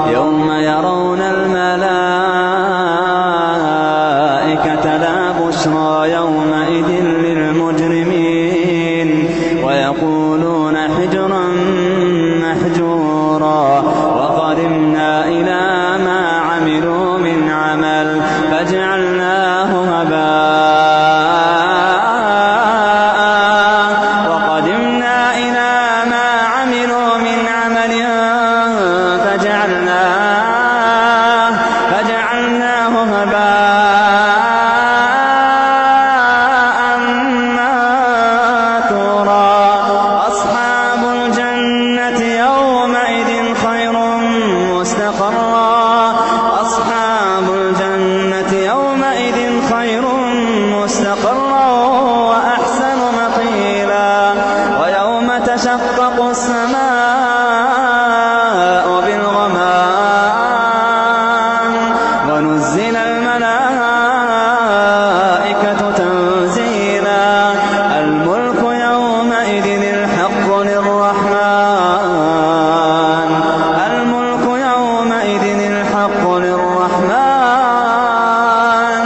يوم يرون الملائكة لا بشرى يومئذ للمجرمين ويقولون حجرا محجورا وقدمنا إلى ما عملوا من عمل فجعلناه هباء منثورا أصحاب الجنة يومئذ خير مستقرا وأحسن مقيلا ويوم تشقق السماء بالغمام ونزل الملائكة تنزيلا الملك يومئذ الحق للرحمن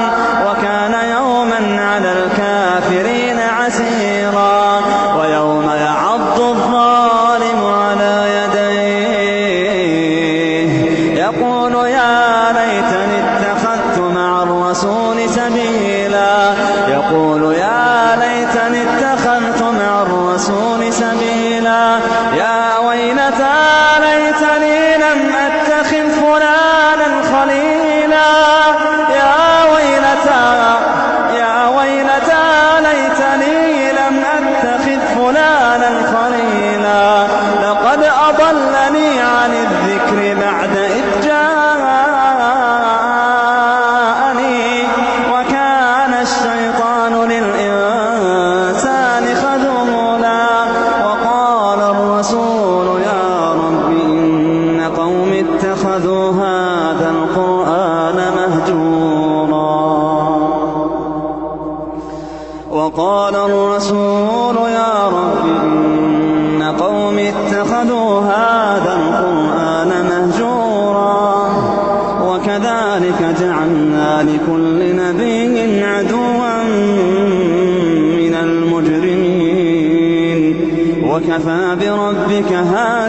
وكان يوما على الكافرين عسيرا ويوم يعض الظالم على يديه يقول يا ليتني اتخذت مع الرسول سبيلا يا ويلتى ليتني لم أتخذ فلانا خليلا يا ويلتى ليتني لم أتخذ فلانا خليلا لقد أضلني عن الذكر بعد إذ جاءني وكان الشيطان للإنسان خذولا وقال الرسول يا رب إن قوم اتخذوا هذا القرآن مهجورا وكذلك جعلنا لكل نبي عدوا من المجرمين وكفى بربك هاديا